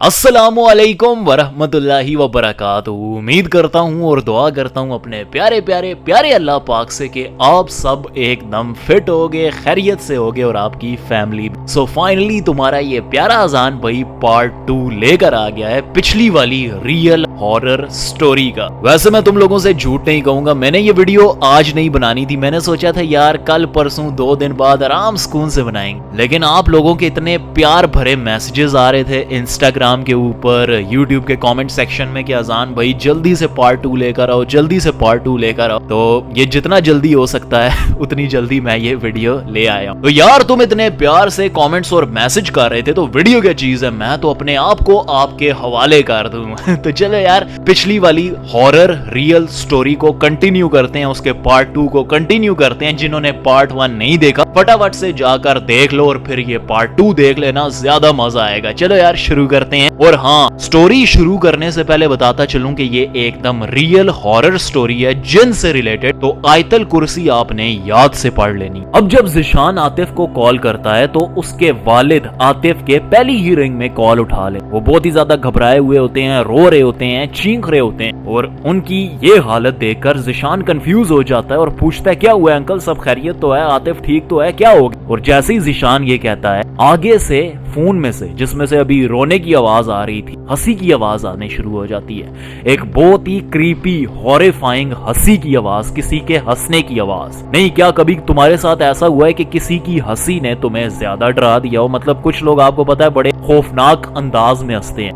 अस्सलामुअलैकुम वरहमतुल्लाहि वबरकातुहू। उम्मीद करता हूँ और दुआ करता हूँ अपने प्यारे प्यारे प्यारे अल्लाह पाक से कि आप सब एकदम फिट होगे, खैरियत से होगे और आपकी फैमिली। सो फाइनली तुम्हारा ये प्यारा अजान भाई पार्ट 2 लेकर आ गया है पिछली वाली रियल हॉरर स्टोरी का। वैसे मैं तुम लोगों से झूठ नहीं कहूंगा, मैंने ये वीडियो आज नहीं बनानी थी। मैंने सोचा था यार कल परसों 2 दिन बाद आराम सुकून से बनाएंगे, लेकिन आप लोगों के इतने प्यार भरे मैसेजेस आ रहे थे इंस्टाग्राम के ऊपर, यूट्यूब के कमेंट सेक्शन में कि अजान भाई जल्दी से पार्ट 2 लेकर आओ, जल्दी से पार्ट 2 लेकर आओ। तो ये जितना जल्दी हो सकता है उतनी जल्दी मैं ये वीडियो ले आया हूं। तो यार तुम इतने प्यार से कमेंट्स और मैसेज कर रहे थे, तो वीडियो क्या चीज है, मैं तो अपने आप को आपके हवाले कर दूं। तो चलो यार पिछली वाली हॉरर रियल स्टोरी को कंटिन्यू करते हैं, उसके पार्ट 2 को कंटिन्यू करते हैं। जिन्होंने पार्ट 1 नहीं देखा फटाफट से जाकर देख लो और फिर ये पार्ट 2 देख लेना, ज्यादा मजा आएगा। चलो यार शुरू करते हैं। और हाँ, स्टोरी शुरू करने से पहले बताता चलूं कि ये एकदम रियल हॉरर स्टोरी है जिन से रिलेटेड, तो आयतल कुर्सी आपने याद से पढ़ लेनी। अब जब ज़िशान आतिफ को कॉल करता है तो उसके वालिद आतिफ के पहली ही रिंग में कॉल उठा ले। वो बहुत ही ज्यादा घबराए हुए होते हैं, रो रहे होते हैं, चीख रहे होते हैं, और उनकी ये हालत देखकर ज़िशान कंफ्यूज हो जाता है और पूछता है क्या हुआ अंकल, सब खैरियत तो है, आतिफ ठीक तो है, क्या हो गया? और जैसे ही ज़िशान ये कहता है, आगे से फोन में से, जिसमें से अभी रोने की आवाज आ रही थी, हंसी की आवाज आने शुरू हो जाती है। एक बहुत ही क्रीपी हॉरिफाइंग हंसी की आवाज, किसी के हंसने की आवाज। नहीं, क्या कभी तुम्हारे साथ ऐसा हुआ है कि किसी की हंसी ने तुम्हें ज्यादा डरा दिया हो? मतलब कुछ लोग आपको पता है बड़े खौफनाक अंदाज में हंसते हैं।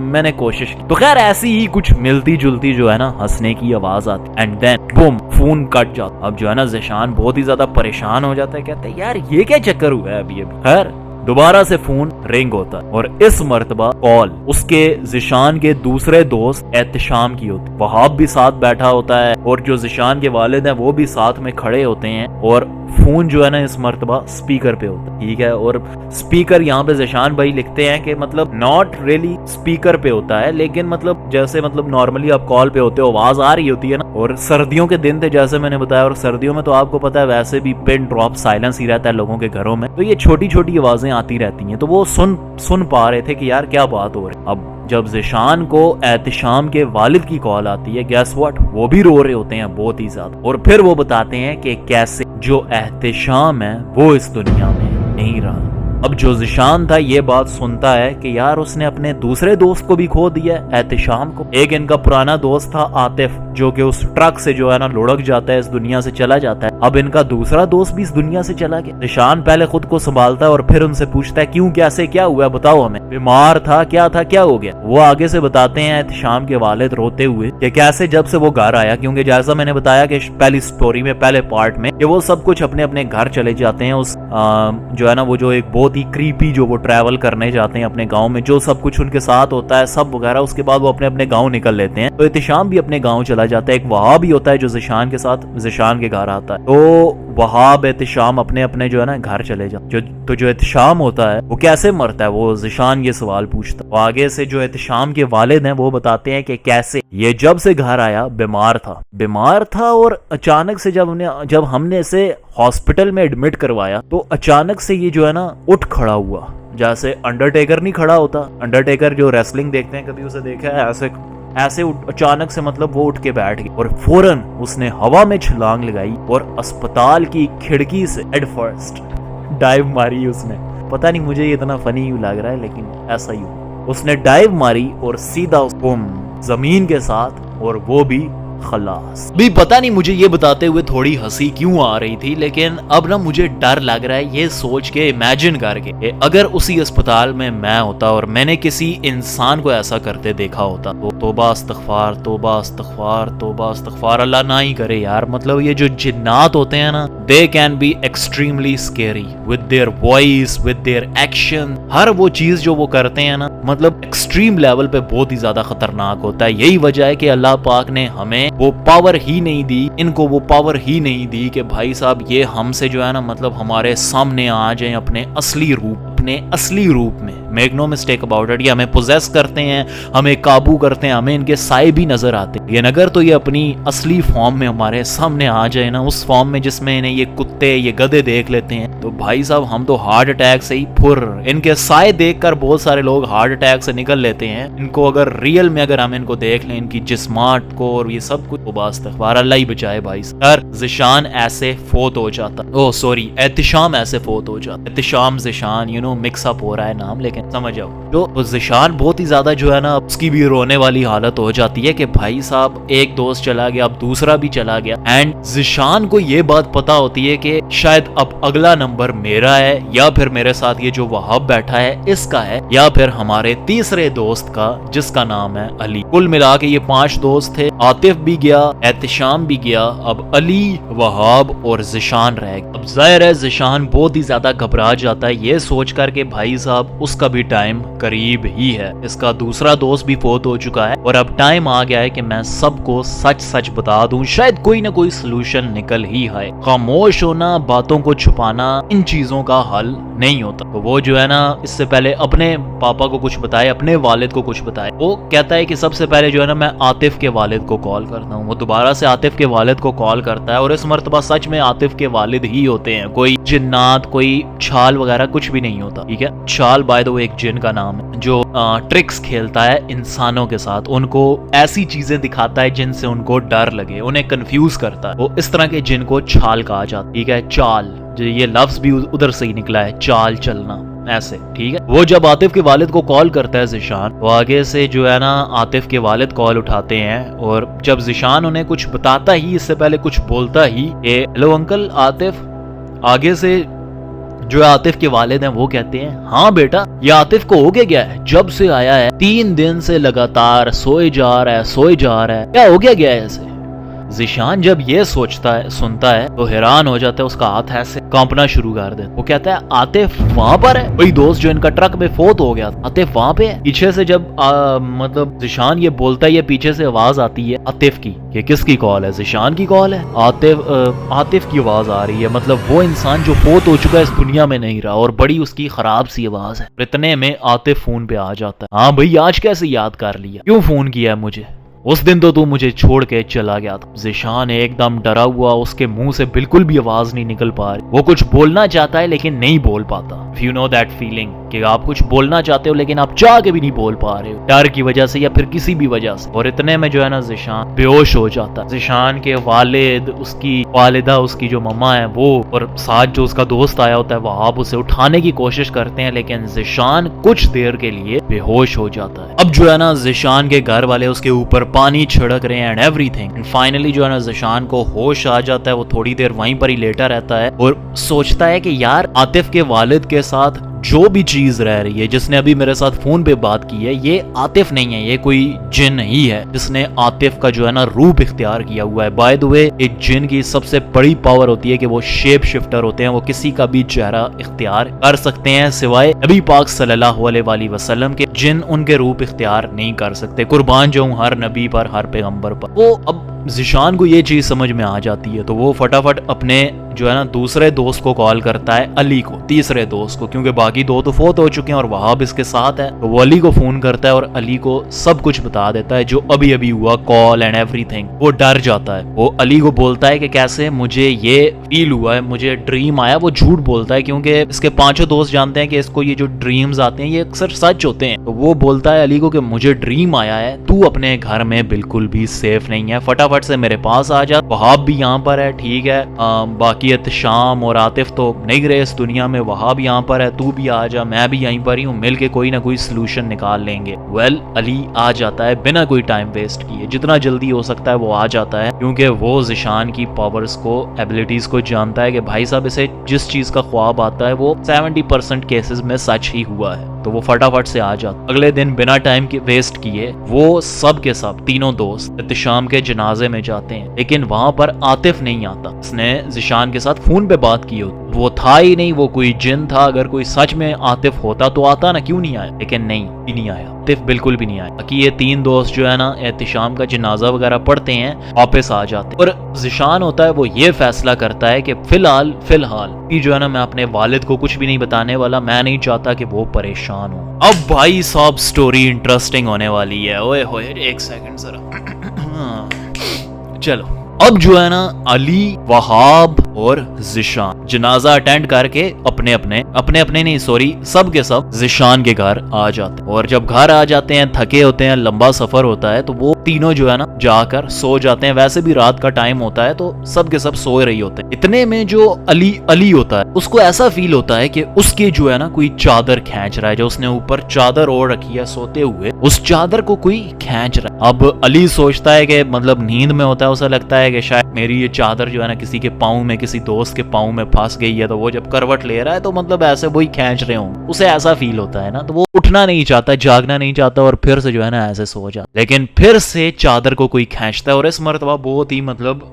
मैंने कोशिश की। तो खैर ऐसी ही कुछ मिलती जुलती जो है ना हंसने की आवाज आती, and then boom phone cut जाता। अब जो है ना ज़िशान बहुत ही ज्यादा परेशान हो जाता है, कहते हैं यार ये क्या चक्कर हुआ है अभी। खैर दोबारा से फोन रिंग होता है और इस मर्तबा कॉल उसके ज़िशान के दूसरे दोस्त एहतिशाम की होती है। वहाब भी साथ बैठा होता है और जो ज़िशान के वालिद हैं वो भी साथ में खड़े होते हैं, और फोन जो है ना इस मर्तबा स्पीकर पे होता है, ठीक है। और स्पीकर यहाँ पे ज़िशान भाई लिखते हैं कि मतलब नॉट रियली स्पीकर पे होता है, लेकिन मतलब जैसे मतलब नॉर्मली आप कॉल पे होते हो आवाज आ रही होती है ना। और सर्दियों के दिन थे जैसे मैंने बताया, और सर्दियों में तो आपको पता है वैसे भी पिन ड्रॉप साइलेंस ही रहता है लोगों के घरों में, तो ये छोटी छोटी आवाजें आती रहती हैं। तो वो सुन पा रहे थे कि यार क्या बात हो रही है। अब जब ज़िशान को एहतिशाम के वालिद की कॉल आती है, गैस व्हाट, वो भी रो रहे होते हैं बहुत ही ज्यादा, और फिर वो बताते हैं कि कैसे जो एहतिशाम है वो इस दुनिया में नहीं रहा। अब जो ज़िशान था ये बात सुनता है कि यार उसने अपने दूसरे दोस्त को भी खो दिया, एहतिशाम को। एक इनका पुराना दोस्त था आतिफ, जो कि उस ट्रक से जो है ना लुढ़क जाता है, इस दुनिया से चला जाता है। अब इनका दूसरा दोस्त भी इस दुनिया से चला गया। ज़िशान पहले खुद को संभालता है और फिर उनसे पूछता है क्यों, कैसे, क्या हुआ, बताओ हमें, बीमार था, क्या हो गया? वो आगे से बताते हैं एहतिशाम के वालिद रोते हुए कि कैसे जब से वो घर आया, क्योंकि जैसा मैंने बताया कि पहली स्टोरी में पहले पार्ट में कि वो सब कुछ अपने अपने घर चले जाते हैं। उस जो है ना वो जो एक बहुत ही क्रीपी जो वो ट्रैवल करने जाते हैं अपने गांव में, जो सब कुछ उनके साथ होता है सब वगैरह, उसके बाद वो अपने अपने गांव निकल लेते हैं। तो एहतिशाम भी अपने गांव चला जाता है। एक वहाब भी होता है जो ज़िशान के साथ ज़िशान के घर आता है। तो वहाब एहतिशाम अपने अपने जो है ना घर चले जाते। जो एहतिशाम होता है वो कैसे मरता है, वो ज़िशान ये सवाल पूछता है। आगे से जो एहतिशाम के वालिद हैं वो बताते हैं कि कैसे ये जब से घर आया बीमार था, और अचानक से जब हमने इसे हॉस्पिटल में एडमिट करवाया तो अचानक से ये जो है ना उठ खड़ा हुआ, जैसे अंडरटेकर नहीं खड़ा होता, अंडरटेकर जो रेसलिंग देखते हैं कभी उसे देखा है, ऐसे अचानक से मतलब वो उठ के बैठ गई और फौरन उसने हवा में छलांग लगाई और अस्पताल की खिड़की से हेड फर्स्ट डाइव मारी उसने। पता नहीं मुझे ये इतना फनी क्यों लग रहा है, लेकिन ऐसा ही हुआ। उसने डाइव मारी और सीधा उसको जमीन के साथ, और वो भी खलास। भी पता नहीं मुझे ये बताते हुए थोड़ी हंसी क्यों आ रही थी, लेकिन अब ना मुझे डर लग रहा है ये सोच के, इमेजिन करके कि अगर उसी अस्पताल में मैं होता और मैंने किसी इंसान को ऐसा करते देखा होता तो तौबा इस्तग़फ़ार, तौबा इस्तग़फ़ार, तौबा इस्तग़फ़ार, अल्लाह ना ही करे यार। मतलब ये जो जिन्नात होते हैं ना, they can be extremely scary with their voice, with their action, हर वो चीज जो वो करते हैं ना, मतलब एक्सट्रीम लेवल पे बहुत ही ज्यादा खतरनाक होता है। यही वजह है कि अल्लाह पाक ने हमें वो पावर ही नहीं दी, इनको वो पावर ही नहीं दी कि भाई साहब ये हमसे जो है ना मतलब हमारे सामने आ जाए अपने असली रूप, अपने असली रूप में, make no mistake about it, ये हमें पोजेस करते हैं, हमें काबू करते हैं, हमें इनके साए भी नजर आते हैं। लेकिन अगर तो ये अपनी असली फॉर्म में हमारे सामने आ जाए ना, उस फॉर्म में जिसमें इन्हें ये कुत्ते ये गधे देख लेते हैं, तो भाई साहब हम तो हार्ट अटैक से ही फुर। इनके साए देखकर बहुत सारे लोग हार्ट अटैक से निकल लेते हैं। इनको अगर रियल में अगर हम इनको देख लें, इनकी जिस्मात को और ये सब कुछ, तो बस तकबार अल्लाह ही बचाए भाई। सर ज़िशान ऐसे फोत हो जाता, ओ सॉरी एहतिशाम ऐसे फोत हो जाता, Ehtisham Zeeshan, you know mix up हो रहा है नाम, लेकिन समझ जाओ। तो ज़िशान बहुत ही ज्यादा जो है ना, उसकी भी रोने वाली हालत हो जाती है कि भाई साहब एक दोस्त चला गया, अब दूसरा भी चला गया। एंड ज़िशान को ये बात पता होती है कि शायद अब अगला नंबर मेरा है, या फिर मेरे साथ ये जो वहाब बैठा है इसका है, या फिर हमारे तीसरे दोस्त का जिसका नाम है अली। कुल मिला के ये 5 दोस्त थे। आतिफ भी गया, एहतिशाम भी गया, अब अली, वहाब और ज़िशान रह गए। अब जाहिर है ज़िशान बहुत ही ज्यादा घबरा जाता है ये सोच कर के भाई साहब उसका भी टाइम करीब ही है, इसका दूसरा दोस्त भी फोत हो चुका है और अब टाइम आ गया है कि मैं सबको सच सच बता दूं, शायद कोई ना कोई सोल्यूशन निकल ही आए। खामोश होना, बातों को छुपाना, इन चीजों का हल नहीं होता। तो वो जो है ना, इससे पहले अपने पापा को कुछ बताए, अपने वालिद को कुछ बताए। वो कहता है कि सबसे पहले जो है ना, मैं आतिफ के वालिद को कॉल करता हूँ। वो दोबारा से आतिफ के वालिद को कॉल करता है और इस मर्तबा सच में आतिफ के वालिद ही होते हैं, कोई जिन्नात, कोई छाल वगैरह कुछ भी नहीं होता। ठीक है, छाल बाय द वे एक जिन का नाम है जो ट्रिक्स खेलता है इंसानों के साथ, उनको ऐसी चीजें दिखाता है जिनसे उनको डर लगे, उन्हें कंफ्यूज करता है। वो इस तरह के जिन को छाल कहा जाता है। ठीक है, चाल, ये लफ्ज भी उधर से ही निकला है, चाल चलना ऐसे। ठीक है, वो जब आतिफ के वालिद को कॉल करता है ज़िशान, तो आगे से जो है ना आतिफ के वालिद कॉल उठाते हैं और जब ज़िशान उन्हें कुछ बताता ही, इससे पहले कुछ बोलता ही, हेलो अंकल आतिफ, आगे से जो आतिफ के वालिद हैं वो कहते हैं, हाँ बेटा, ये आतिफ को हो गया है, जब से आया है 3 दिन से लगातार सोए जा रहा है, क्या हो गया है ऐसे। ज़िशान जब ये सुनता है तो हैरान हो जाता है, उसका हाथ ऐसे कांपना शुरू कर देता। वो कहता है आतिफ वहां पर है, वही दोस्त जो इनका ट्रक में फोत हो गया था, आतिफ वहां पे है। पीछे से जब मतलब ज़िशान ये बोलता है, ये पीछे से आवाज आती है आतिफ की। ये किसकी कॉल है? ज़िशान की कॉल है। आतिफ की आवाज आ रही है, मतलब वो इंसान जो फोत हो चुका है इस दुनिया में नहीं रहा, और बड़ी उसकी खराब सी आवाज है। इतने में आतिफ फोन पे आ जाता है। हाँ भाई, आज कैसे याद कर लिया, क्यों फोन किया है मुझे? उस दिन तो तू मुझे छोड़ के चला गया था। ज़िशान एकदम डरा हुआ, उसके मुंह से बिल्कुल भी आवाज नहीं निकल पा रही। वो कुछ बोलना चाहता है लेकिन नहीं बोल पाता। यू नो दैट फीलिंग कि आप कुछ बोलना चाहते हो लेकिन आप चाह के भी नहीं बोल पा रहे हो, डर की वजह से या फिर किसी भी वजह से। और इतने में जो है ना ज़िशान बेहोश हो जाता है। ज़िशान के वालिद, उसकी वालिदा, उसकी जो मम्मा है वो, और साथ जो उसका दोस्त आया होता है वहाब, उसे उठाने की कोशिश करते हैं, लेकिन ज़िशान कुछ देर के लिए बेहोश हो जाता है। अब जो है ना ज़िशान के घर वाले उसके ऊपर पानी छिड़क रहे हैं एंड एवरीथिंग। फाइनली जो है ना ज़िशान को होश आ जाता है। वो थोड़ी देर वहीं पर ही लेटा रहता है और सोचता है कि यार आतिफ के वालिद के साथ जो भी चीज रह रही है, जिसने अभी मेरे साथ फोन पे बात की है, ये आतिफ नहीं है, ये कोई जिन ही है जिसने आतिफ का जो है ना रूप इख्तियार किया हुआ है। बाय द वे, एक जिन की सबसे बड़ी पावर होती है कि वो शेप शिफ्टर होते हैं, वो किसी का भी चेहरा इख्तियार कर सकते हैं सिवाय नबी पाक सल्लल्लाहु अलैहि वसल्लम के। जिन उनके रूप इख्तियार नहीं कर सकते। कुर्बान जाऊं हर नबी पर, हर पैगंबर पर। वो अब ज़िशान को ये चीज समझ में आ जाती है, तो वो फटाफट अपने जो है ना दूसरे दोस्त को कॉल करता है, अली को, तीसरे दोस्त को, क्योंकि बाकी 2 तो फोत हो चुके हैं और वहाब इसके साथ है। तो वो अली को फोन करता है और अली को सब कुछ बता देता है जो अभी अभी हुआ, कॉल एंड एवरीथिंग। वो डर जाता है। वो अली को बोलता है कि कैसे मुझे ये फील हुआ है, मुझे ड्रीम आया। वो झूठ बोलता है क्योंकि इसके 5 दोस्त जानते हैं कि इसको ये जो ड्रीम्स आते हैं ये अक्सर सच होते हैं। तो वो बोलता है अली को कि मुझे ड्रीम आया है, तू अपने घर में बिल्कुल भी सेफ नहीं है, फटाफट से मेरे पास आ जा। वहाब भी यहाँ पर है, ठीक है, बाकी शाम और आतिफ तो नहीं रहे इस दुनिया में, वहाब यहाँ पर है, तू भी आ जा, मैं भी यहीं पर ही हूँ, मिलके कोई ना कोई सोल्यूशन निकाल लेंगे। वेल, अली आ जाता है बिना कोई टाइम वेस्ट किए, जितना जल्दी हो सकता है वो आ जाता है, क्योंकि वो ज़िशान की पावर्स को, एबिलिटीज को जानता है कि भाई साहब इसे जिस चीज का ख्वाब आता है वो 70% केसेस में सच ही हुआ है। तो वो फटाफट से आ जाता। अगले दिन बिना टाइम के वेस्ट किए वो सब के सब तीनों दोस्त एहतिशाम के जनाजे में जाते हैं, लेकिन वहां पर आतिफ नहीं आता। उसने ज़िशान के साथ फोन पे बात की होती। वो था ही नहीं, वो कोई जिन था। अगर कोई सच में आतिफ होता तो आता ना, क्यों नहीं आया? लेकिन नहीं आया, आतिफ बिल्कुल भी नहीं आया। बाकी ये तीन दोस्त जो है ना एहतिशाम का जनाजा वगैरह पढ़ते हैं, वापस आ जाते हैं। और ज़िशान होता है वो ये फैसला करता है कि फिलहाल ये जो है ना मैं अपने वालिद को कुछ भी नहीं बताने वाला, मैं नहीं चाहता कि वो परेशान हो। अब भाई साहब स्टोरी इंटरेस्टिंग होने वाली है। ओए होए, एक सेकंड जरा चलो। अब जो है ना अली, वहाब और ज़िशान जनाजा अटेंड करके अपने नहीं सॉरी सब के सब ज़िशान के घर आ जाते हैं। और जब घर आ जाते हैं, थके होते हैं, लंबा सफर होता है, तो वो तीनों जो है ना जाकर सो जाते हैं। वैसे भी रात का टाइम होता है तो सब के सब सो रही होते हैं। इतने में जो अली होता है उसको ऐसा फील होता है कि उसके जो है ना कोई चादर खींच रहा है, जो उसने ऊपर चादर ओढ़ रखी है सोते हुए, उस चादर को कोई खींच रहा है। अब अली सोचता है कि मतलब नींद में होता है, उसे लगता है कि शायद मेरी ये चादर जो है ना किसी के पाँव में, किसी दोस्त के पाँव में फंस गई है, तो वो जब करवट ले रहा है तो मतलब ऐसे वही खींच रहे हों, उसे ऐसा फील होता है ना। तो वो उठना नहीं चाहता, जागना नहीं चाहता और फिर से जो है ना ऐसे सो जाता। लेकिन फिर से चादर को कोई खींचता है और इस मर्तबा बहुत ही मतलब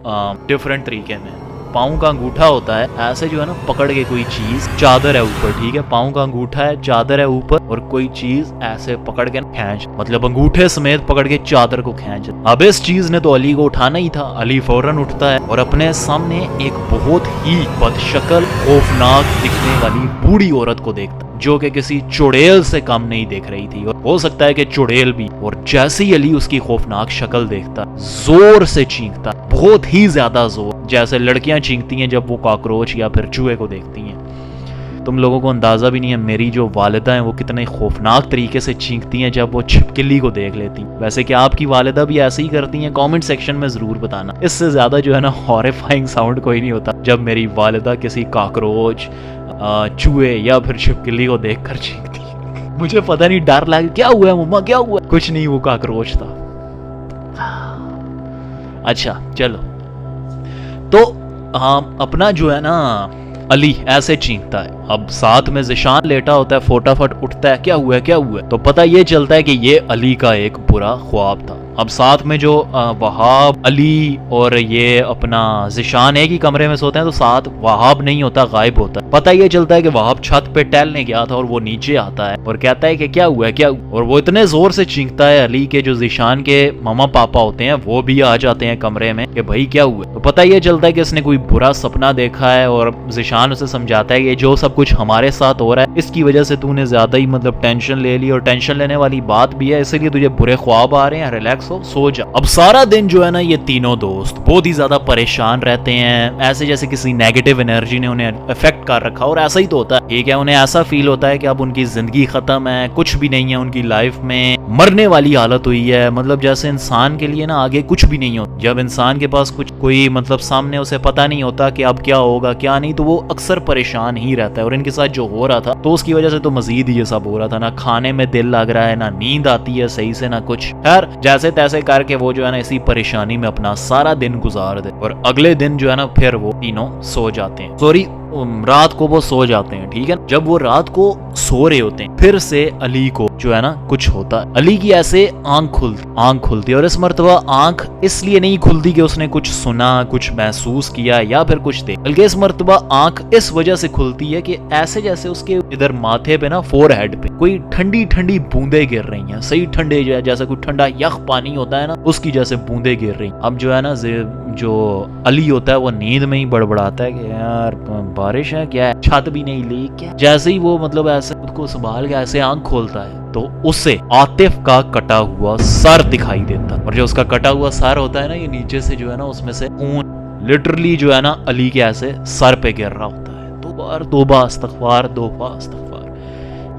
डिफरेंट तरीके में। पाँव का अंगूठा होता है, ऐसे जो है ना पकड़ के कोई चीज, चादर है ऊपर, ठीक है, पाँव का अंगूठा है, चादर है ऊपर और कोई चीज ऐसे पकड़ के खींच, मतलब अंगूठे समेत पकड़ के चादर को खींच। अब इस चीज ने तो अली को उठाना ही था। अली फौरन उठता है और अपने सामने एक बहुत ही बदशक्ल, खौफनाक दिखने वाली बूढ़ी औरत को देखता, जो कि किसी चुड़ैल से कम नहीं देख रही थी, और हो सकता है कि चुड़ैल भी। और जैसे ही अली उसकी खौफनाक शक्ल देखता, जोर से चीखता, बहुत ही ज्यादा जोर, जैसे लड़कियां चीखती हैं जब वो कॉकरोच या फिर चूहे को देखती हैं। तुम लोगों को अंदाजा भी नहीं है मेरी जो वालिदा हैं वो कितने खौफनाक तरीके से चीखती हैं जब वो छिपकली को देख लेती हैं। वैसे क्या आपकी वालिदा भी ऐसे ही करती हैं? कमेंट सेक्शन में जरूर बताना। इससे ज्यादा जो है ना हॉरिफाइंग साउंड कोई नहीं होता जब मेरी वालिदा किसी कॉकरोच, चूहे या फिर छिपकली को देखकर चीखती है। मुझे पता नहीं, डर लगा, क्या हुआ है मम्मा, क्या हुआ? कुछ नहीं, वो कॉकरोच था। अच्छा चलो, तो अपना जो है ना अली ऐसे चीखता है। अब साथ में ज़िशान लेटा होता है, फटाफट उठता है, क्या हुआ है, क्या हुआ है? तो पता ये चलता है कि ये अली का एक बुरा ख्वाब था। अब साथ में जो वहाब, अली और ये अपना ज़िशान एक ही कमरे में सोते हैं, तो साथ वहाब नहीं होता, गायब होता है। पता ये चलता है कि वहाब छत पे टहलने गया था और वो नीचे आता है और कहता है कि क्या हुआ है, क्या हुआ? और वो इतने जोर से चीखता है, अली के जो ज़िशान के मामा पापा होते हैं वो भी आ जाते हैं कमरे में कि भाई क्या हुआ? तो पता ये चलता है कि इसने कोई बुरा सपना देखा है और ज़िशान उसे समझाता है कि जो सब कुछ हमारे साथ हो रहा है इसकी वजह से तूने ज्यादा ही मतलब टेंशन ले ली, और टेंशन लेने वाली बात भी है, इसलिए तुझे बुरे ख्वाब आ रहे हैं, रिलैक्स हो, सो जा। अब सारा दिन जो है ना ये तीनों दोस्त बहुत ही ज्यादा परेशान रहते हैं, ऐसे जैसे किसी नेगेटिव एनर्जी ने उन्हें इफेक्ट कर रखा। और ऐसा ही तो होता है, ठीक है, उन्हें ऐसा फील होता है कि अब उनकी जिंदगी खत्म है, कुछ भी नहीं है उनकी लाइफ में, मरने वाली हालत हुई है। मतलब जैसे इंसान के लिए ना आगे कुछ भी नहीं होता। जब इंसान के पास कुछ कोई मतलब सामने उसे पता नहीं होता कि अब क्या होगा क्या नहीं, तो वो अक्सर परेशान ही रहता है। और इनके साथ जो हो रहा था तो उसकी वजह से तो मजीद ये सब हो रहा था, ना खाने में दिल लग रहा है, ना नींद आती है सही से, ना कुछ। खैर जैसे तैसे करके वो जो है ना इसी परेशानी में अपना सारा दिन गुजार दे। और अगले दिन जो है ना फिर वो तीनों सो जाते हैं, सॉरी रात को वो सो जाते हैं, ठीक है। जब वो रात को सो रहे होते हैं फिर से अली को जो है ना कुछ होता है। अली की ऐसे आंख खुलती है, और इस मर्तबा आंख इसलिए नहीं खुलती कि उसने कुछ सुना, कुछ महसूस किया या फिर कुछ देख, बल्कि इस मर्तबा आंख इस वजह से खुलती है कि ऐसे जैसे उसके इधर माथे पे ना, फोरहेड पे कोई ठंडी ठंडी बूंदे गिर रही हैं, सही ठंडे जैसे कोई ठंडा यख पानी होता है ना, उसकी जैसे बूंदे गिर रही। अब जो है ना जो अली होता है वो नींद में ही बड़बड़ाता है कि यार बारिश है क्या है, छत भी नहीं ली क्या। जैसे ही वो मतलब ऐसे खुद को संभाल के ऐसे आंख खोलता है तो उसे आतिफ का कटा हुआ सर दिखाई देता, और जो उसका कटा हुआ सर होता है ना, ये नीचे से जो है ना उसमें से खून लिटरली जो है ना अली के ऐसे सर पे गिर रहा होता है। तौबा अस्तगफार, तौबा अस्तगफार।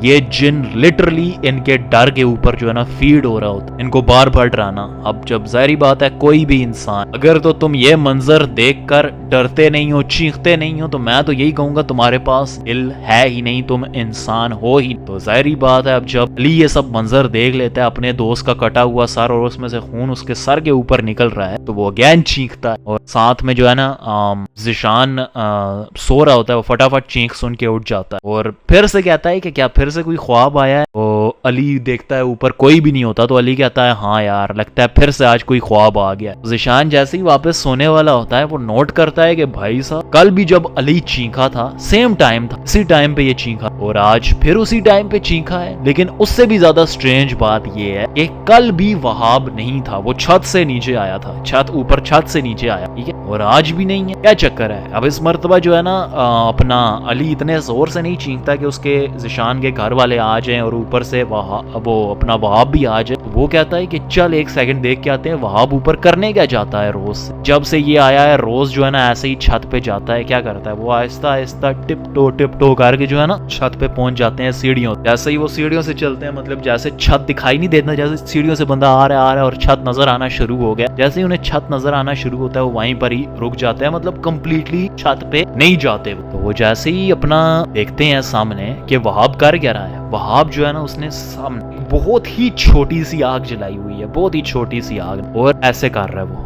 ये जिन लिटरली इनके डर के ऊपर जो है ना फीड हो रहा होता है, इनको बार बार डराना। अब जब जाहिर बात है कोई भी इंसान, अगर तो तुम ये मंजर देखकर डरते नहीं हो, चीखते नहीं हो, तो मैं तो यही कहूंगा तुम्हारे पास दिल है ही नहीं, तुम इंसान हो ही। तो जाहिर बात है अब जब अली ये सब मंजर देख लेता है, अपने दोस्त का कटा हुआ सर और उसमें से खून उसके सर के ऊपर निकल रहा है, तो वो अगेन चीखता है। और साथ में जो है ना ज़िशान सो रहा होता है, वो फटाफट चीख सुन के उठ जाता है और फिर से कहता है कि क्या फिर फिर से कोई ख्वाब आया है? तो अली देखता है ऊपर कोई भी नहीं होता, तो अली कहता है हाँ यार, लगता है फिर से आज कोई ख्वाब आ गया। ज़ीशान जैसे ही वापस सोने वाला होता है वो नोट करता है कि भाई साहब कल भी जब अली चीखा था सेम टाइम था, इसी टाइम पे ये चीखा, और आज फिर उसी टाइम पे चीखा है। लेकिन उससे भी ज्यादा स्ट्रेंज बात ये है कि कल भी वहाब नहीं था, वो छत से नीचे आया था, छत से नीचे आया, ठीक है, और आज भी नहीं है। क्या चक्कर है? अब इस मर्तबा जो है ना अपना अली इतने जोर से नहीं चीखता कि उसके ज़ीशान के घर वाले आ जाएं और ऊपर से वो अपना वहाब भी आ जाए। वो कहता है कि चल एक सेकंड देख के आते हैं वहाब ऊपर करने क्या जाता है रोज। जब से ये आया है रोज जो है ना ऐसे ही छत पे जाता है, क्या करता है वो आहिस्ता आहिस्ता टिप टो करके जो है ना छत पे पहुंच जाते हैं सीढ़ियों। जैसे ही वो सीढ़ियों से चलते हैं, मतलब जैसे छत दिखाई नहीं देता, जैसे सीढ़ियों से बंदा आ रहा है और छत नजर आना शुरू हो गया। जैसे ही उन्हें छत नजर आना शुरू होता है वो वहीं पर ही रुक जाते हैं, मतलब कंप्लीटली छत पे नहीं जाते। तो वो जैसे ही अपना देखते हैं सामने कि वहाब कर क्या रहा है, वहाब जो है ना उसने सामने बहुत ही छोटी सी आग जलाई हुई है, बहुत ही छोटी सी आग, और ऐसे कर रहा है वो,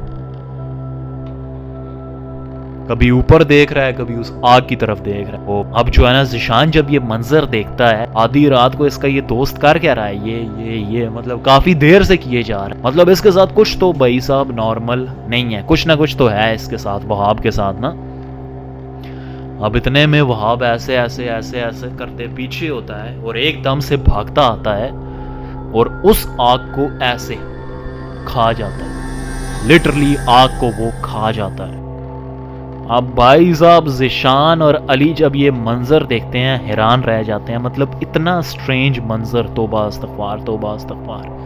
कभी ऊपर देख रहा है कभी उस आग की तरफ देख रहा है वो। अब जो है ना ज़ीशान जब ये मंजर देखता है आधी रात को, इसका ये दोस्त कर क्या रहा है, ये मतलब काफी देर से किए जा रहा है, मतलब इसके साथ कुछ तो भाई साहब नॉर्मल नहीं है, कुछ ना कुछ तो है इसके साथ, वहाब के साथ ना। अब इतने में वहाब ऐसे ऐसे ऐसे ऐसे करते पीछे होता है और एकदम से भागता आता है और उस आग को ऐसे खा जाता है, लिटरली आग को वो खा जाता है। अब भाई साहब ज़ीशान और अली जब ये मंजर देखते हैं हैरान रह जाते हैं, मतलब इतना स्ट्रेंज मंजर, तौबा इस्तग़फ़ार तौबा इस्तग़फ़ार।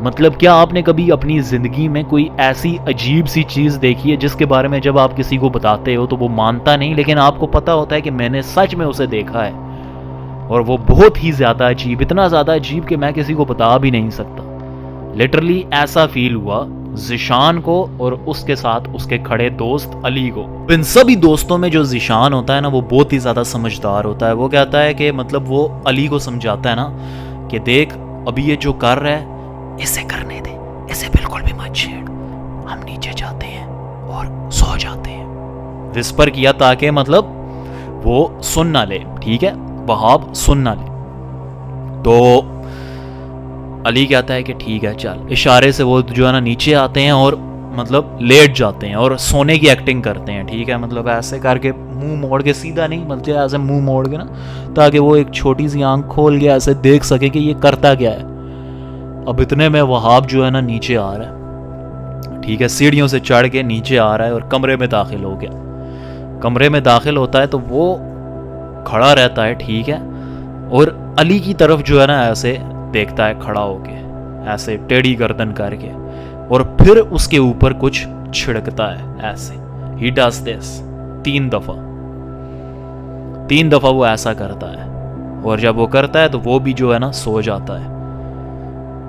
मतलब क्या आपने कभी अपनी जिंदगी में कोई ऐसी अजीब सी चीज देखी है जिसके बारे में जब आप किसी को बताते हो तो वो मानता नहीं, लेकिन आपको पता होता है कि मैंने सच में उसे देखा है और वो बहुत ही ज्यादा अजीब, इतना ज्यादा अजीब कि मैं किसी को बता भी नहीं सकता। लिटरली ऐसा फील हुआ ज़ीशान को और उसके साथ उसके खड़े दोस्त अली को। इन सभी दोस्तों में जो ज़ीशान होता है ना वो बहुत ही ज्यादा समझदार होता है। वो कहता है कि मतलब वो अली को समझाता है ना कि देख अभी ये जो कर रहा है इसे करने दे, इसे बिल्कुल भी मत छेड़, हम नीचे जाते हैं और सो जाते हैं। विस्पर किया ताकि मतलब वो सुन ना ले, ठीक है, वहाब सुन ना ले। तो अली कहता है कि ठीक है चल, इशारे से वो जो है ना नीचे आते हैं और मतलब लेट जाते हैं और सोने की एक्टिंग करते हैं, ठीक है, मतलब ऐसे करके मुंह मोड़ के, सीधा नहीं मतलब ऐसे मुंह मोड़ के ना, ताकि वो एक छोटी सी आंख खोल के ऐसे देख सके कि ये करता क्या है। अब इतने में वहाब जो है ना नीचे आ रहा है, ठीक है, सीढ़ियों से चढ़ के नीचे आ रहा है और कमरे में दाखिल हो गया। कमरे में दाखिल होता है तो वो खड़ा रहता है, ठीक है, और अली की तरफ जो है ना ऐसे देखता है खड़ा होके, ऐसे टेढ़ी गर्दन करके, और फिर उसके ऊपर कुछ छिड़कता है ऐसे। ही डज दिस 3 दफा वो ऐसा करता है, और जब वो करता है तो वो भी जो है ना सो जाता है।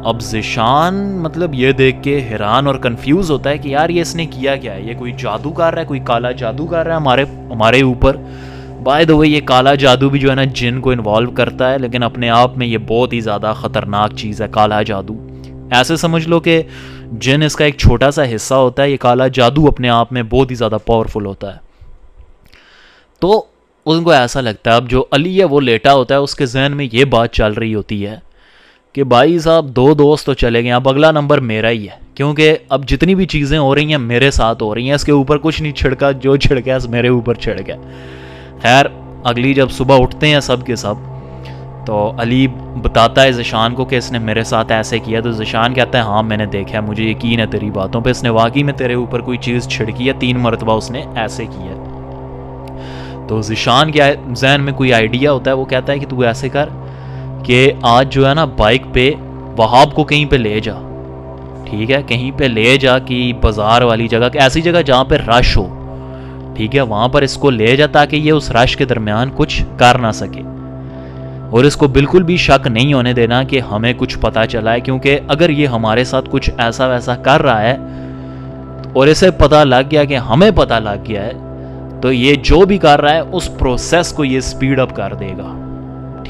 अब ज़ीशान मतलब ये देख के हैरान और कंफ्यूज होता है कि यार ये इसने किया क्या है, ये कोई जादू कर रहा है, कोई काला जादू कर रहा है हमारे ऊपर। बाय द वे ये काला जादू भी जो है ना जिन को इन्वॉल्व करता है, लेकिन अपने आप में ये बहुत ही ज़्यादा ख़तरनाक चीज़ है काला जादू। ऐसे समझ लो कि जिन इसका एक छोटा सा हिस्सा होता है, ये काला जादू अपने आप में बहुत ही ज़्यादा पावरफुल होता है। तो उनको ऐसा लगता है, अब जो अली है वो लेटा होता है, उसके जहन में ये बात चल रही होती है कि भाई साहब 2 दोस्त तो चले गए, अब अगला नंबर मेरा ही है, क्योंकि अब जितनी भी चीज़ें हो रही हैं मेरे साथ हो रही हैं, इसके ऊपर कुछ नहीं छिड़का, जो छिड़का मेरे ऊपर छिड़ गया। खैर अगली जब सुबह उठते हैं सब के सब, तो अली बताता है ज़ीशान को कि इसने मेरे साथ ऐसे किया। तो ज़ीशान कहता है हाँ मैंने देखा है, मुझे यकीन है तेरी बातों पे, इसने वाकई में तेरे ऊपर कोई चीज़ छिड़की है, 3 मरतबा उसने ऐसे किया। तो ज़ीशान के जहन में कोई आइडिया होता है, वो कहता है कि तू ऐसे कर कि आज जो है ना बाइक पे वहाब को कहीं पे ले जा, ठीक है, कहीं पे ले जा कि बाजार वाली जगह, ऐसी जगह जहाँ पे रश हो, ठीक है, वहाँ पर इसको ले जा ताकि ये उस रश के दरमियान कुछ कर ना सके, और इसको बिल्कुल भी शक नहीं होने देना कि हमें कुछ पता चला है, क्योंकि अगर ये हमारे साथ कुछ ऐसा वैसा कर रहा है और इसे पता लग गया कि हमें पता लग गया है, तो ये जो भी कर रहा है उस प्रोसेस को ये स्पीड अप कर देगा,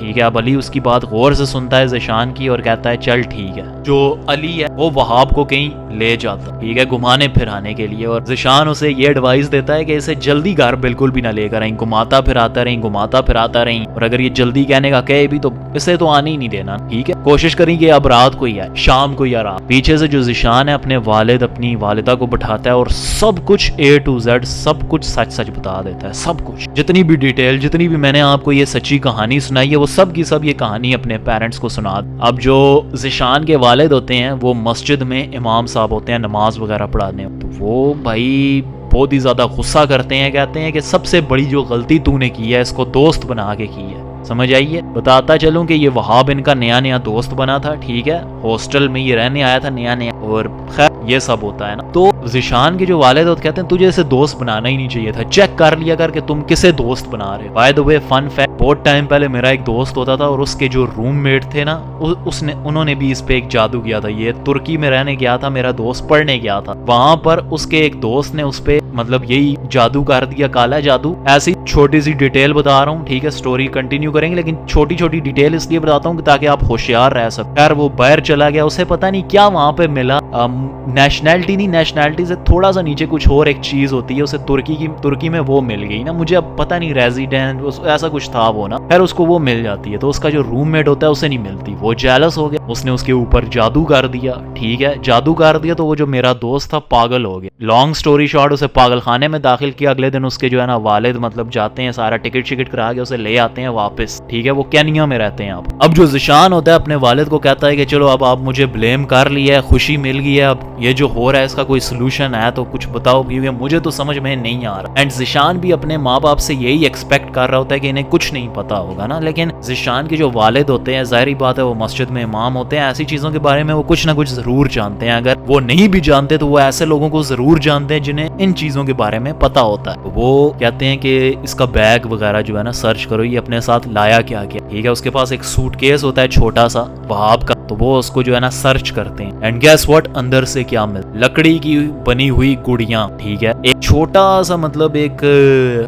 ठीक है। अब अली उसकी बात गौर से सुनता है ज़ीशान की और कहता है चल ठीक है। जो अली है वो वहाब को कहीं ले जाता, ठीक है, घुमाने फिराने के लिए, और ज़ीशान उसे ये एडवाइस देता है कि इसे जल्दी घर बिल्कुल भी ना लेकर आई, घुमाता फिराता रही, और अगर ये जल्दी कहने का कहे भी तो इसे तो आने ही नहीं देना, ठीक है, कोशिश करेंगे अब रात को ही आए, शाम को या रात। पीछे से जो ज़ीशान है अपने अपनी वालिदा को बैठाता है और सब कुछ A to Z सब कुछ सच सच बता देता है, सब कुछ, जितनी भी डिटेल, जितनी भी मैंने आपको ये सच्ची कहानी सुनाई है वो सब की सब ये कहानी अपने पेरेंट्स को सुना। अब जो ज़ीशान के वालिद होते हैं वो मस्जिद में इमाम साहब होते हैं नमाज वगैरह पढ़ाने, तो वो भाई बहुत ही ज्यादा गुस्सा करते हैं, कहते हैं कि सबसे बड़ी जो गलती तूने की है इसको दोस्त बना के की है। समझ आइए, बताता चलूं कि ये वहाब इनका नया दोस्त बना था, ठीक है, हॉस्टल में ये रहने आया था नया, और खैर ये सब होता है ना। तो ज़ीशान के जो वालिद होते कहते हैं तुझे इसे दोस्त बनाना ही नहीं चाहिए था, चेक कर लिया कर कि तुम किसे दोस्त बना रहे हो। By the way fun fact, बहुत टाइम पहले मेरा एक दोस्त होता था और उसके जो रूममेट थे ना उन्होंने भी इस पे एक जादू किया था। ये तुर्की में रहने गया था मेरा दोस्त, पढ़ने गया था, वहां पर उसके एक दोस्त ने उस पे मतलब यही जादू कर दिया, काला जादू। ऐसी छोटी सी डिटेल बता रहा हूँ, ठीक है, स्टोरी कंटिन्यू करेंगे लेकिन छोटी छोटी डिटेल इसलिए बताता हूँ ताकि आप होशियार रह सको। यार वो बाहर चला गया, उसे पता नहीं क्या वहां पे मिला, नेशनैलिटी से थोड़ा सा नीचे कुछ और एक चीज होती है, उसे तुर्की में वो मिल गई ना, मुझे अब पता नहीं, रेजिडेंट ऐसा कुछ था वो ना, खैर उसको वो मिल जाती है, तो उसका जो रूममेट होता है उसे नहीं मिलती, वो जेलस हो गया, उसने उसके ऊपर जादू कर दिया, ठीक है, जादू कर दिया, तो वो जो मेरा दोस्त था पागल हो गया। लॉन्ग स्टोरी शॉर्ट, उसे पागल खाने में दाखिल किया। अगले दिन उसके जो है ना वालिद मतलब जाते हैं, सारा टिकट शिकट करा के उसे ले आते हैं वापस, ठीक है, वो केनिया में रहते हैं। अब जो ज़ीशान होता है अपने वालिद को कहता है कि चलो अब आप मुझे ब्लेम कर लिया है, खुशी मिल गई है, अब ये जो हो रहा है इसका कोई सोल्यूशन है तो कुछ बताओ, क्योंकि मुझे तो समझ में नहीं आ रहा। एंड ज़ीशान भी अपने माँ बाप से यही एक्सपेक्ट कर रहा होता है कि इन्हें कुछ नहीं पता होगा ना, लेकिन ज़ीशान के जो वालिद होते हैं, जाहिर बात है वो मस्जिद में इमाम होते हैं, ऐसी चीजों के बारे में वो कुछ ना कुछ जरूर जानते हैं, अगर वो नहीं भी जानते तो वो ऐसे लोगों को जरूर जानते हैं जिन्हें इन चीजों के बारे में पता होता है। वो कहते हैं कि इसका बैग वगैरह जो है ना सर्च करो, ये अपने साथ लाया क्या क्या, ठीक है, उसके पास एक सूटकेस होता है छोटा सा वहाब का, तो वो उसको जो है ना सर्च करते हैं। एंड गेस व्हाट, अंदर से क्या मिलता, लकड़ी की बनी हुई गुड़ियां, ठीक है, एक छोटा सा मतलब एक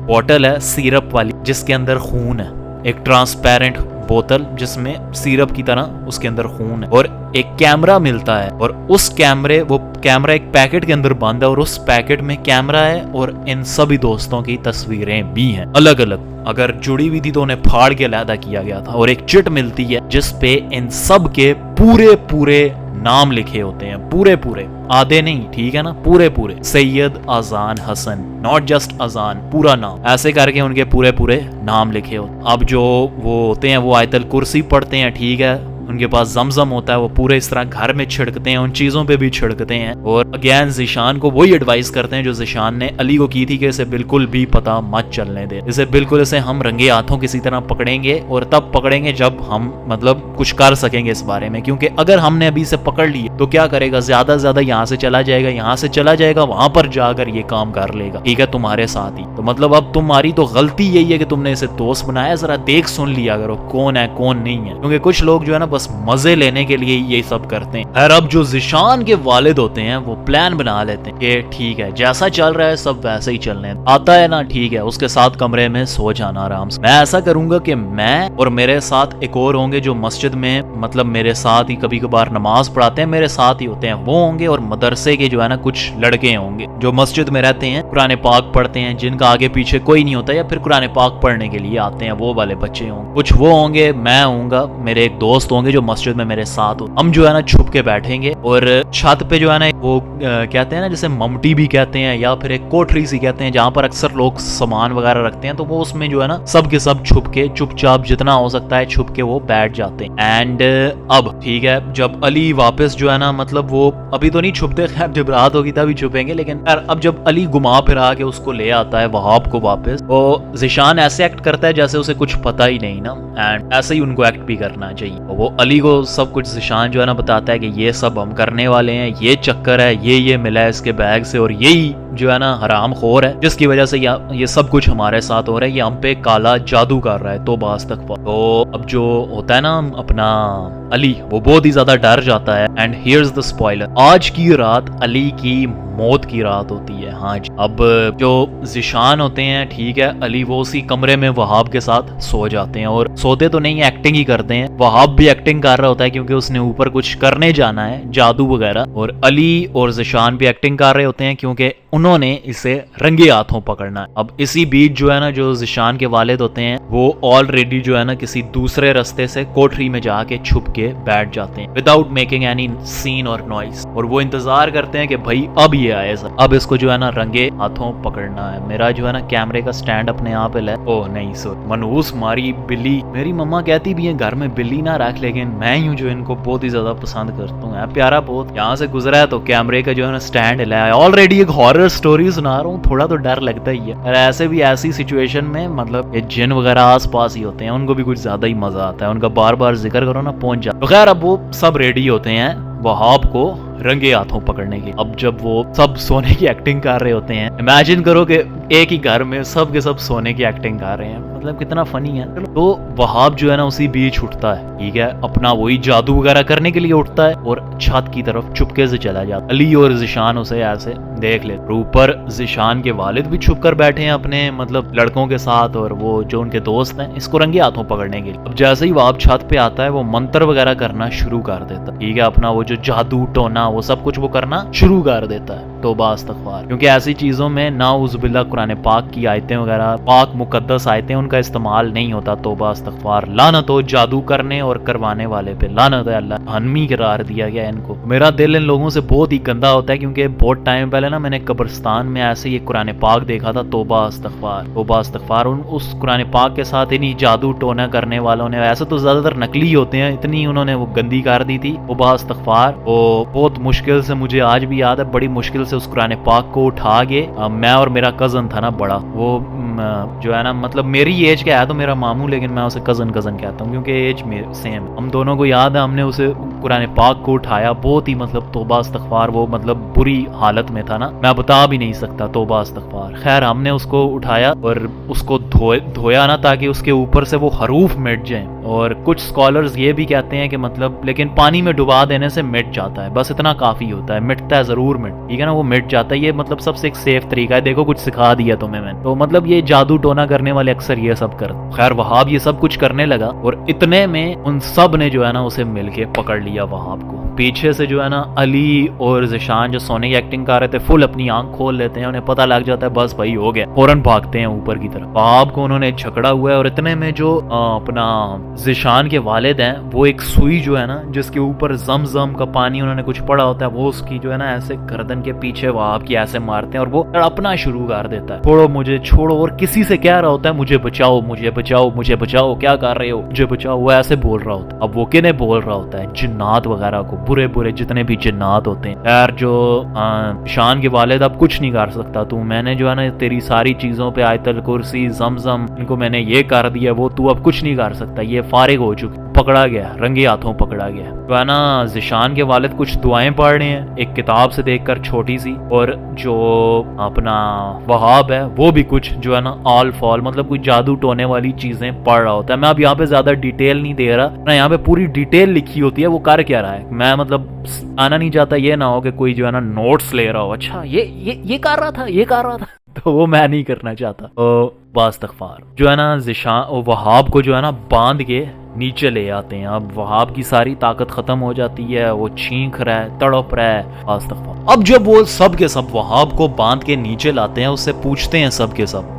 बोतल है सिरप वाली जिसके अंदर खून है, एक ट्रांसपेरेंट बोतल जिसमें सिरप की तरह उसके अंदर खून है, और एक कैमरा मिलता है, और उस कैमरा एक पैकेट के अंदर बंद है, और उस पैकेट में कैमरा है और इन सभी दोस्तों की तस्वीरें भी हैं अलग अलग, अगर जुड़ी हुई थी तो उन्हें फाड़ के अलहदा किया गया था, और एक चिट मिलती है जिसपे इन सब के पूरे नाम लिखे होते हैं, पूरे आधे नहीं, ठीक है ना, पूरे सैयद अजान हसन, नॉट जस्ट अजान, पूरा नाम, ऐसे करके उनके पूरे नाम लिखे होते। अब जो वो होते हैं वो आयतल कुर्सी पढ़ते हैं, ठीक है, उनके पास जमजम होता है, वो पूरे इस तरह घर में छिड़कते हैं, उन चीजों पे भी छिड़कते हैं, और अगेन ज़ीशान को वही एडवाइस करते हैं जो ज़ीशान ने अली को की थी कि इसे बिल्कुल भी पता मत चलने दे, इसे हम रंगे हाथों किसी तरह पकड़ेंगे, और तब पकड़ेंगे जब हम मतलब कुछ कर सकेंगे इस बारे में, क्योंकि अगर हमने अभी इसे पकड़ लिया तो क्या करेगा, ज्यादा यहाँ से चला जाएगा, वहां पर जाकर ये काम कर लेगा, ठीक है, तुम्हारे साथ ही। तो मतलब अब तुम्हारी तो गलती यही है कि तुमने इसे दोस्त बनाया, जरा देख सुन लिया करो कौन है कौन नहीं है, क्योंकि कुछ लोग जो है ना बस मजे लेने के लिए ये सब करते हैं। खैर अब जो ज़ीशान के वालिद होते हैं वो प्लान बना लेते हैं कि ठीक है जैसा चल रहा है सब वैसे ही चलने आता है ना, ठीक है, उसके साथ कमरे में सो जाना आराम से। मैं ऐसा करूंगा कि मैं और मेरे साथ एक और होंगे जो मस्जिद में मतलब मेरे साथ ही कभी कभार नमाज पढ़ाते हैं, मेरे साथ ही होते हैं, वो होंगे, और मदरसे के जो है ना कुछ लड़के होंगे जो मस्जिद में रहते हैं, कुरान पाक पढ़ते हैं, जिनका आगे पीछे कोई नहीं होता या फिर कुरान पाक पढ़ने के लिए आते हैं, वो वाले बच्चे होंगे, कुछ वो होंगे, मैं होऊंगा, मेरे एक दोस्त होंगे जो मस्जिद में मेरे साथ हो। हम जो है ना छुप के बैठेंगे और छत पे जो है ना वो कहते हैं ना जैसे ममटी भी कहते हैं या फिर एक कोठरी सी कहते हैं जहां पर अक्सर लोग सामान वगैरह रखते हैं, तो वो उसमें जो है ना सब के सब छुप के चुपचाप जितना हो सकता है छुप के वो बैठ जाते हैं। एंड अब ठीक है जब अली वापस जो है ना मतलब वो अभी तो नहीं छुपते, खैर जब रात होगी तभी छुपेंगे, लेकिन अब जब अली घुमा फिरा के उसको ले आता है वहाब को वापस, तो ज़ीशान ऐसे एक्ट करता है जैसे उसे कुछ पता ही नहीं ना, एंड ऐसे ही उनको एक्ट भी करना चाहिए। वो अली को सब कुछ ज़ीशान जो है ना बताता है कि ये सब हम करने वाले हैं, ये चक्कर है, ये मिला है इसके बैग से और यही जो है ना हराम खोर है, जिसकी वजह से ये सब कुछ हमारे साथ हो रहा है, ये हम पे काला जादू कर रहा है। तो बास तक तो अब जो होता है ना अपना अली, वो बहुत ही ज्यादा डर जाता है। एंड हियर्स द स्पॉइलर, आज की रात अली की मौत की रात होती है। हाँ जी, अब जो जिशान होते हैं, ठीक है, अली वो उसी कमरे में वहाब के साथ सो जाते हैं, और सोते तो नहीं, एक्टिंग ही करते हैं। वहाब भी एक्टिंग कर रहा होता है क्योंकि उसने ऊपर कुछ करने जाना है, जादू वगैरह, और अली और जिशान भी एक्टिंग कर रहे होते हैं क्योंकि उन्होंने इसे रंगे हाथों पकड़ना है। अब इसी बीच जो है ना, जो जिशान के वालिद होते हैं वो ऑलरेडी जो है ना किसी दूसरे रास्ते से कोठरी में जाके छुप के बैठ जाते हैं विदाउट मेकिंग एनी सीन और नॉइस, और वो इंतजार करते हैं कि भाई अब ये आए सर, अब इसको जो है ना रंगे हाथों पकड़ना है। मेरा जो है ना कैमरे का स्टैंड अपने यहाँ पे ले, ओह नहीं सो मनहूस मारी बिल्ली, मेरी मम्मा कहती भी है घर में बिल्ली ना रख, लेकिन मैं यूं जो इनको बहुत ही ज्यादा पसंद करता हूँ, प्यारा बहुत। यहाँ से गुजरा है तो कैमरे का जो है ना स्टैंड हिला है। ऑलरेडी एक हॉरर स्टोरी सुना रहा हूँ, थोड़ा तो डर लगता ही है, और ऐसे भी ऐसी सिचुएशन में मतलब ये जिन वगैरह आस पास ही होते हैं, उनको भी कुछ ज्यादा ही मजा आता है, उनका बार बार जिक्र करो ना पहुंच जाता। तो खैर अब वो सब रेडी होते हैं वहाब को रंगे हाथों पकड़ने की। अब जब वो सब सोने की एक्टिंग कर रहे होते हैं, इमेजिन करो कि एक ही घर में सब के सब सोने की एक्टिंग कर रहे हैं, मतलब कितना फनी है। तो वहाब जो है ना उसी बीच उठता है, ठीक है, अपना वही जादू वगैरह करने के लिए उठता है और छत की तरफ चुपके से चला जाता है। अली और जिशान उसे ऐसे देख ले, ऊपर जिशान के वालिद भी छुप कर बैठे हैं अपने मतलब लड़कों के साथ, और वो जो उनके दोस्त हैं इसको रंगे हाथों पकड़ने के लिए। अब जैसे ही वहाब छत पे आता है, वो मंत्र वगैरह करना शुरू कर देता, ठीक है, अपना वो जो जादू टोना वो सब कुछ वो करना शुरू कर देता है। तौबा इस्तगफार, क्योंकि ऐसी चीजों में नाउज़ुबिल्लाह कुरान पाक की आयतें वगैरह, पाक मुकद्दस आयतें, उनका इस्तेमाल नहीं होता। तौबा इस्तगफार, लानत हो जादू करने और करवाने वाले पे, लानत है, अल्लाह हनमी करार दिया गया इनको। मेरा दिल इन लोगों से बहुत ही गंदा होता है, क्योंकि बहुत टाइम पहले ना मैंने कब्रिस्तान में ऐसे ही कुरान पाक देखा था। तौबा इस्तगफार, तौबा इस्तगफार, उस कुरान पाक के साथ इन्हीं जादू टोना करने वालों ने, ऐसे तो ज्यादातर नकली होते हैं, इतनी उन्होंने वो गंदी कर दी थी। तौबा इस्तगफार, वो बहुत मुश्किल से, मुझे आज भी याद है, बड़ी मुश्किल से उस कुरान पाक को उठा के, मैं और मेरा कजन था ना बड़ा, वो जो है ना मतलब मेरी एज का है तो मेरा मामू, लेकिन मैं उसे कजन कहता हूँ क्योंकि एज में सेम, हम दोनों को याद है, हमने उसे कुरान पाक को उठाया, बहुत ही मतलब तौबा इस्तगफार, वो मतलब बुरी हालत में था ना, मैं बता भी नहीं सकता। तौबा इस्तगफार, खैर हमने उसको उठाया और उसको धोया ना, ताकि उसके ऊपर से वो हरूफ मिट जाए, और कुछ स्कॉलर्स ये भी कहते हैं कि मतलब लेकिन पानी में डुबा देने से मिट जाता है, बस इतना काफी होता है, मिटता है जरूर ठीक है ना, वो मिट जाता है, ये मतलब सबसे एक सेफ तरीका है। देखो कुछ सिखा दिया तुम्हें मैंने, तो मतलब ये जादू टोना करने वाले अक्सर ये सब करते। खैर वहाब ये सब कुछ करने लगा, और इतने में उन सब ने जो है ना उसे मिलके पकड़ लिया वहाब को। पीछे से जो है ना अली और जिशान जो सोने की एक्टिंग कर रहे थे, फुल अपनी आंख खोल लेते हैं, उन्हें पता लग जाता है बस भाई हो गया, फौरन भागते हैं ऊपर की तरफ। वहाब को उन्होंने झगड़ा हुआ है, और इतने में जो अपना जिशान के वालिद हैं, वो एक सुई जो है ना जिसके ऊपर जमजम का पानी उन्होंने कुछ पड़ा होता है, वो उसकी जो है ना ऐसे गर्दन के पीछे वहाब की ऐसे मारते हैं, और वो तड़पना शुरू कर देता है, छोड़ो मुझे छोड़ो, और किसी से कह रहा होता है मुझे बचाओ मुझे बचाओ मुझे बचाओ, क्या कर रहे हो, मुझे बचाओ, वो ऐसे बोल रहा होता है। अब वो किन्हें बोल रहा होता है, जिन्नात वगैरह को, बुरे बुरे जितने भी जिन्नात होते हैं। यार जो शान के वालिद अब कुछ नहीं कर सकता तू, मैंने जो है ना तेरी सारी चीजों पे आयतल कुर्सी जमजम इनको मैंने ये कर दिया, वो तू अब कुछ नहीं कर सकता, ये फारिग हो चुकी। पकड़ा गया, रंगे हाथों पकड़ा गया। तो है ना जिशान के वालिद कुछ दुआएं पढ़ रहे हैं एक किताब से देखकर छोटी सी, और जो अपना वहाब है वो भी कुछ जो है ना ऑल फॉल मतलब कुछ जादू टोने वाली चीजें पढ़ रहा होता है। मैं अब यहाँ पे ज्यादा डिटेल नहीं दे रहा ना, यहाँ पे पूरी डिटेल लिखी होती है वो कर क्या रहा है, मैं मतलब आना नहीं चाहता ये ना हो कि कोई जो है ना नोट्स ले रहा हो, अच्छा ये कर रहा था ये कर रहा था तो वो मैं नहीं करना चाहता। तो वास्तगफार जो है ना जिशान वहाब को जो है ना बांध के नीचे ले आते हैं। अब वहाब की सारी ताकत खत्म हो जाती है, वो चीख रहा है, तड़प रहा है। वास्तगफार अब जब वो सब के सब वहाब को बांध के नीचे लाते हैं, उससे पूछते हैं सब के सब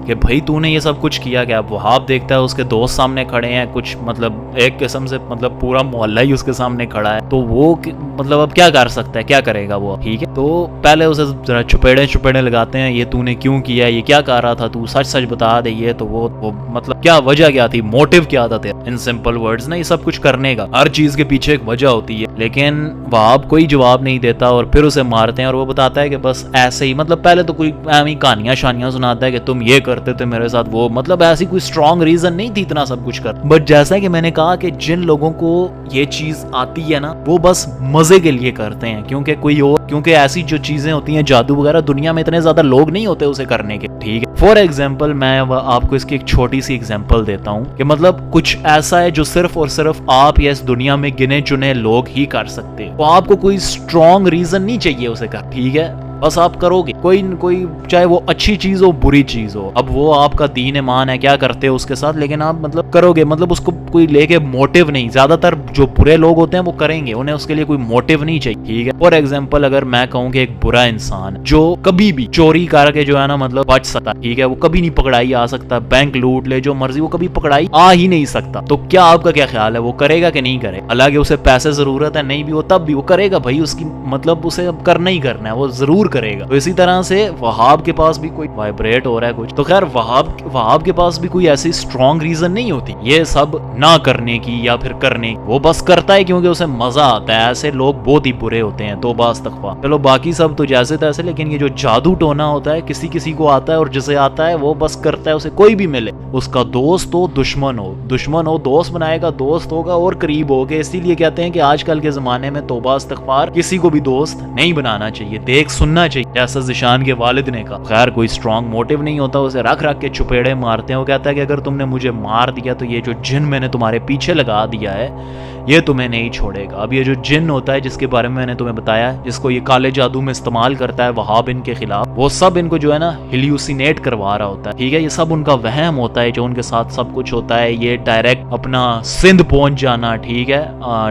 कि भाई तूने ये सब कुछ किया क्या। वहाब देखता है उसके दोस्त सामने खड़े हैं, कुछ मतलब एक किस्म से मतलब पूरा मोहल्ला ही उसके सामने खड़ा है, तो वो मतलब अब क्या कर सकता है, क्या करेगा वो। ठीक है, तो पहले उसे जरा चुपेड़े लगाते हैं, ये तूने क्यों किया, ये क्या कर रहा था तू, सच सच बता दे। ये तो वो मतलब क्या वजह क्या थी, मोटिव क्या था तेरा, इन सिंपल वर्ड्स ना, ये सब कुछ करने का हर चीज के पीछे एक वजह होती है। लेकिन वहाब कोई जवाब नहीं देता और फिर उसे मारते हैं और वो बताता है कि बस ऐसे ही, मतलब पहले तो कोई ऐसी कहानियां शानियां सुनाता है कि तुम ये करते थे मेरे साथ, वो मतलब ऐसी कोई स्ट्रॉन्ग रीजन नहीं थी इतना सब कुछ कर। बट जैसा कि मैंने कहा कि जिन लोगों को ये चीज आती है ना, वो बस मजे के लिए करते हैं, क्योंकि ऐसी जो चीजें होती हैं जादू वगैरह, दुनिया में इतने ज्यादा लोग नहीं होते उसे करने के। ठीक है, फॉर एग्जाम्पल मैं आपको इसकी एक छोटी सी एग्जाम्पल देता हूँ कि मतलब कुछ ऐसा है जो सिर्फ और सिर्फ आप या इस दुनिया में गिने चुने लोग ही कर सकते हैं। तो आपको कोई स्ट्रॉन्ग रीजन नहीं चाहिए उसे कर, ठीक है, बस आप करोगे कोई न कोई, चाहे वो अच्छी चीज हो बुरी चीज हो, अब वो आपका दीन ईमान है क्या करते हो उसके साथ, लेकिन आप मतलब करोगे, मतलब उसको कोई लेके मोटिव नहीं। ज्यादातर जो बुरे लोग होते हैं वो करेंगे, उन्हें उसके लिए कोई मोटिव नहीं चाहिए। ठीक है, फॉर एग्जाम्पल अगर मैं कहूँ कि एक बुरा इंसान जो कभी भी चोरी करके जो है ना मतलब बच सकता, ठीक है, वो कभी नहीं पकड़ाई आ सकता, बैंक लूट ले जो मर्जी, वो कभी पकड़ाई आ ही नहीं सकता, तो क्या आपका क्या ख्याल है, वो करेगा कि नहीं करेगा? हालांकि उसे पैसे जरूरत है, नहीं भी हो तब भी वो करेगा भाई, उसकी मतलब उसे अब करना ही करना है, वो जरूर करेगा। तो इसी तरह से वहाब के पास भी कोई वाइब्रेट हो रहा है कुछ, तो खैर वहाब के पास भी कोई ऐसी स्ट्रॉन्ग रीजन नहीं होती ये सब ना करने की या फिर करने की, वो बस करता है क्योंकि उसे मजा आता है। ऐसे लोग बहुत ही बुरे होते हैं, तौबा इस्तग़फ़ार। चलो बाकी सब तो जैसे तैसे, लेकिन ये जो जादू टोना होता है किसी किसी को आता है, और जिसे आता है वो बस करता है, उसे कोई भी मिले, उसका दोस्त हो दुश्मन हो दोस्त बनाएगा, दोस्त होगा और करीब हो गए। इसीलिए कहते हैं कि आजकल के जमाने में तौबा इस्तग़फ़ार, किसी को भी दोस्त नहीं बनाना चाहिए, देख सुनना चाहिए, जैसा ज़िशान के वालिद ने कहा। खैर कोई स्ट्रॉन्ग मोटिव नहीं होता, उसे रख के चुपेड़े मारते हैं। वो कहता है कि अगर तुमने मुझे मार दिया तो ये जो जिन मैंने तुम्हारे पीछे लगा दिया है ये तुम्हें नहीं छोड़ेगा। अब ये जो जिन होता है जिसके बारे में मैंने तुम्हें बताया, जिसको ये काले जादू में इस्तेमाल करता है वहाब इनके खिलाफ, वो सब इनको जो है ना हिल्यूसिनेट करवा रहा होता है। ठीक है, ये सब उनका वहम होता है जो उनके साथ सब कुछ होता है। ये डायरेक्ट अपना सिंध पहुंच जाना, ठीक है,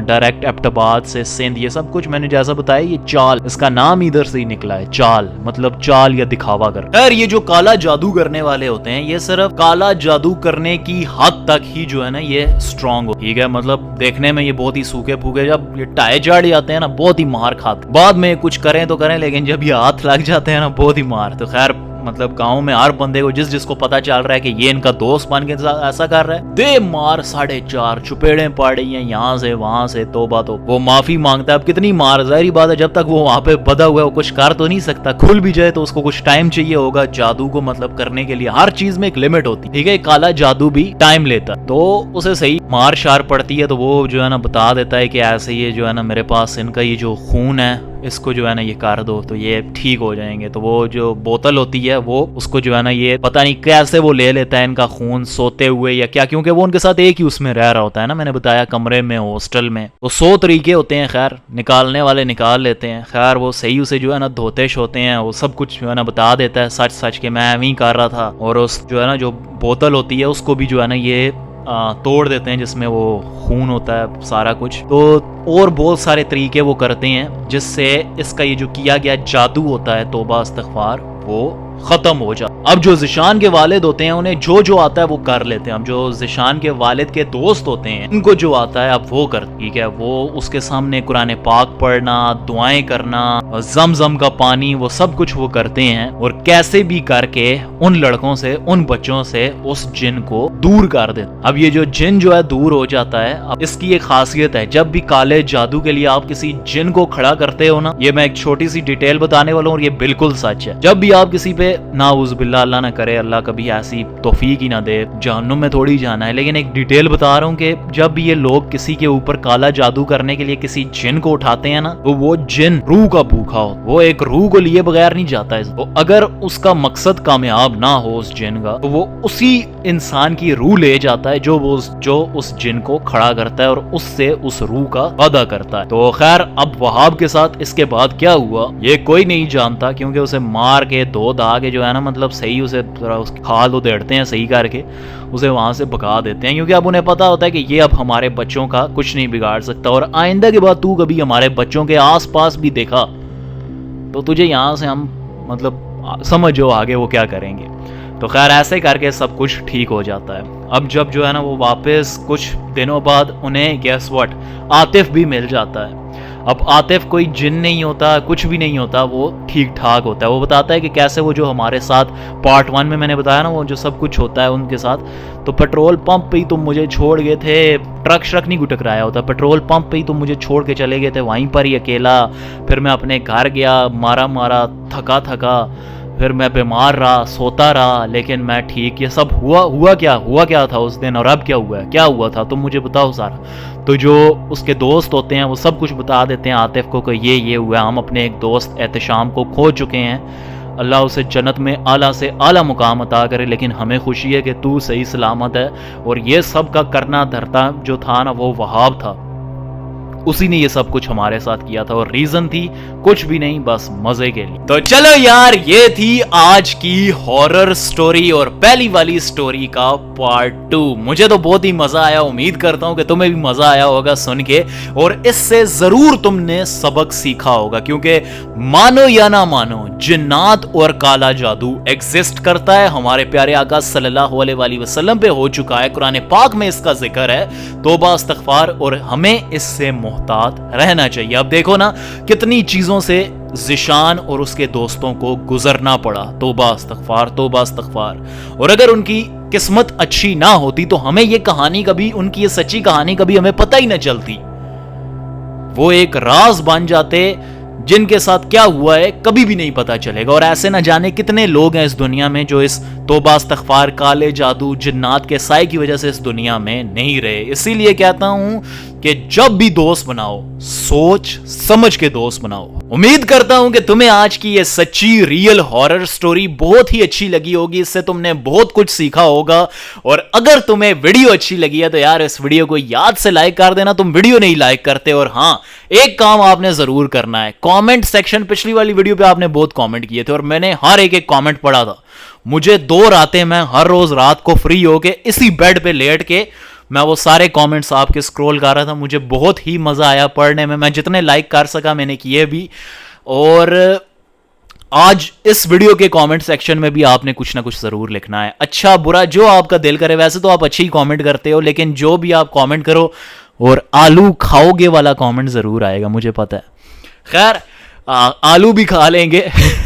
डायरेक्ट एबटाबाद से सिंध, ये सब कुछ मैंने जैसा बताया, ये चाल, इसका नाम इधर से ही निकला है, चाल मतलब चाल या दिखावा कर। खैर ये जो काला जादू करने वाले होते हैं, ये सिर्फ काला जादू करने की हद तक ही जो है ना ये स्ट्रॉन्ग हो। ठीक है, मतलब देखने में ये बहुत ही सूखे फूके, जब ये टाए चाड़ जाते हैं ना बहुत ही मार खाते, बाद में कुछ करें तो करें, लेकिन जब ये हाथ लग जाते हैं ना बहुत ही मार। तो खैर मतलब गांव में हर बंदे को जिसको पता चल रहा है कि ये इनका दोस्त बन के ऐसा कर रहा है, दे मार 4.5 चुपेड़े पड़ रही हैं यहाँ से वहां से। तौबा, तो वो माफी मांगता है। अब कितनी मार, जाहिर बात है जब तक वो वहां पे बधा हुआ है वो कुछ कर तो नहीं सकता, खुल भी जाए तो उसको कुछ टाइम चाहिए होगा जादू को मतलब करने के लिए। हर चीज में एक लिमिट होती है, ठीक है, काला जादू भी टाइम लेता, तो उसे सही मार शार पड़ती है, तो वो जो है ना बता देता है कि ऐसे ये जो है ना मेरे पास इनका ये जो खून है इसको जो है ना ये कर दो तो ये ठीक हो जाएंगे। तो वो जो बोतल होती है वो उसको जो है ना ये पता नहीं कैसे वो ले लेता है इनका खून सोते हुए या क्या, क्योंकि वो उनके साथ एक ही उसमें रह रहा होता है ना, मैंने बताया कमरे में हॉस्टल में, तो 100 तरीके होते हैं। खैर निकालने वाले निकाल लेते हैं। खैर वो सही उसे जो है ना धोतेश होते हैं, वो सब कुछ जो है ना बता देता है सच सच के मैं वही कर रहा था, और उस जो है ना जो बोतल होती है उसको भी जो है ना ये तोड़ देते हैं जिसमें वो खून होता है सारा कुछ। तो और बहुत सारे तरीके वो करते हैं जिससे इसका ये जो किया गया जादू होता है तौबा इस्तग़फ़ार वो खत्म हो जाए। अब जो ज़िशान के वालिद होते हैं उन्हें जो आता है वो कर लेते हैं। अब जो ज़िशान के वालिद के दोस्त होते हैं उनको जो आता है अब वो कर, ठीक है, वो उसके सामने कुरान पाक पढ़ना, दुआएं करना, ज़मज़म का पानी, वो सब कुछ वो करते हैं, और कैसे भी करके उन लड़कों से उन बच्चों से उस जिन को दूर कर देते। अब ये जो जिन जो है दूर हो जाता है। अब इसकी एक खासियत है, जब भी काले जादू के लिए आप किसी जिन को खड़ा करते हो ना, ये मैं एक छोटी सी डिटेल बताने वाला हूँ और ये बिल्कुल सच है, जब भी आप किसी पे नाउज़ बिल्लाह, अल्लाह ना करे, अल्लाह कभी ऐसी तौफीक ही ना दे, जहन्नुम में थोड़ी जाना है, लेकिन एक डिटेल बता रहा हूँ कि जब भी ये लोग किसी के ऊपर काला जादू करने के लिए किसी जिन को उठाते हैं ना, तो वो जिन रूह का भूखा हो, वो एक रूह को लिए बगैर नहीं जाता है। तो अगर उसका मकसद कामयाब ना हो उस जिन का, तो वो उसी इंसान की रूह ले जाता है जो उस जिन को खड़ा करता है और उससे उस रूह का वादा करता है। तो खैर अब वहाब के साथ इसके बाद क्या हुआ ये कोई नहीं जानता, क्योंकि उसे मार के धो धा के जो है ना मतलब सही उसे उसकी खाल उधेड़ते हैं, सही करके उसे वहां से भगा देते हैं, क्योंकि अब उन्हें पता होता है कि ये अब हमारे बच्चों का कुछ नहीं बिगाड़ सकता, और आइंदा के बाद तू कभी हमारे बच्चों के आसपास भी देखा तो तुझे यहाँ से हम मतलब समझो आगे वो क्या करेंगे। तो खैर ऐसे करके सब कुछ ठीक हो जाता है। अब जब जो है ना वो वापस कुछ दिनों बाद उन्हें गेस व्हाट आतिफ भी मिल जाता है। अब आतिफ कोई जिन नहीं होता, कुछ भी नहीं होता, वो ठीक ठाक होता है। वो बताता है कि कैसे वो जो हमारे साथ पार्ट 1 में मैंने बताया ना, वो जो सब कुछ होता है उनके साथ, तो पेट्रोल पंप पे ही तुम मुझे छोड़ गए थे, ट्रक श्रक नहीं टकराया होता, पेट्रोल पंप पे ही तुम मुझे छोड़ के चले गए थे, वहीं पर ही अकेला। फिर मैं अपने घर गया, मारा मारा, थका थका, फिर मैं बीमार रहा, सोता रहा, लेकिन मैं ठीक। ये सब हुआ क्या था उस दिन, और अब क्या हुआ है, क्या हुआ था, तुम मुझे बताओ सारा। तो जो उसके दोस्त होते हैं वो सब कुछ बता देते हैं आतिफ को कि ये हुआ, हम अपने एक दोस्त एहतशाम को खो चुके हैं, अल्लाह उसे जन्नत में आला से आला मुकाम अता करे, लेकिन हमें खुशी है कि तू सही सलामत है। और ये सब का करना धरता जो था ना, वो वहाब था, उसी ने ये सब कुछ हमारे साथ किया था, और रीजन थी कुछ भी नहीं, बस मजे के लिए। तो चलो यार, ये थी आज की हॉरर स्टोरी और पहली वाली स्टोरी का पार्ट 2। मुझे तो बहुत ही मजा आया, उम्मीद करता हूं कि तुम्हें भी मजा आया होगा सुन के, और इससे जरूर तुमने सबक सीखा होगा। क्योंकि मानो या ना मानो, जिन्नात और काला जादू एग्जिस्ट करता है, हमारे प्यारे आका सल्लल्लाहु अलैहि वसल्लम पे हो चुका है, कुरान पाक में इसका जिक्र है। तौबा इस्तगफार, और हमें इससे मोहतात रहना चाहिए। अब देखो ना, कितनी चीजों से ज़िशान और उसके दोस्तों को गुजरना पड़ा, तौबा इस्तगफार, तौबा इस्तगफार। और अगर उनकी किस्मत अच्छी ना होती तो हमें ये कहानी कभी, उनकी ये सच्ची कहानी कभी हमें पता ही ना चलती। वो एक राज बन जाते, जिनके साथ क्या हुआ है कभी भी नहीं पता चलेगा। और ऐसे ना जाने कितने लोग हैं इस दुनिया में जो इस तौबा इस्तगफार, काले जादू, जिन्नात के साए की वजह से इस दुनिया में नहीं रहे। इसीलिए कहता हूं कि जब भी दोस्त बनाओ, सोच समझ के दोस्त बनाओ। उम्मीद करता हूं कि तुम्हें आज की ये सच्ची रियल हॉरर स्टोरी बहुत ही अच्छी लगी होगी, इससे तुमने बहुत कुछ सीखा होगा। और अगर तुम्हें वीडियो अच्छी लगी है तो यार इस वीडियो को याद से लाइक कर देना, तुम वीडियो नहीं लाइक करते। और हाँ, एक काम आपने जरूर करना है, कमेंट सेक्शन, पिछली वाली वीडियो पे आपने बहुत कमेंट किए थे और मैंने हर एक कमेंट पढ़ा था। मुझे 2 रातें, मैं हर रोज रात को फ्री होके इसी बेड पे लेट के मैं वो सारे कमेंट्स आपके स्क्रॉल कर रहा था। मुझे बहुत ही मजा आया पढ़ने में, मैं जितने लाइक कर सका मैंने किए भी। और आज इस वीडियो के कमेंट सेक्शन में भी आपने कुछ ना कुछ जरूर लिखना है, अच्छा बुरा जो आपका दिल करे। वैसे तो आप अच्छी ही कमेंट करते हो, लेकिन जो भी आप कमेंट करो, और आलू खाओगे वाला कमेंट जरूर आएगा, मुझे पता है। खैर, आलू भी खा लेंगे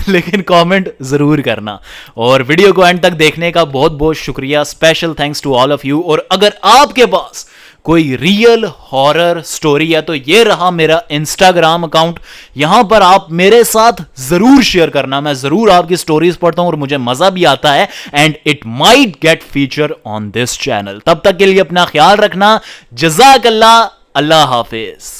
लेकिन कमेंट जरूर करना। और वीडियो को एंड तक देखने का बहुत बहुत शुक्रिया, special thanks to all of you. और अगर आपके पास कोई रियल हॉरर स्टोरी है तो ये रहा मेरा इंस्टाग्राम अकाउंट, यहां पर आप मेरे साथ जरूर शेयर करना। मैं जरूर आपकी स्टोरीज पढ़ता हूं और मुझे मजा भी आता है, and it might get feature on this channel. तब तक के लिए अपना ख्याल रखना, जज़ाकल्लाह, अल्लाह हाफिज।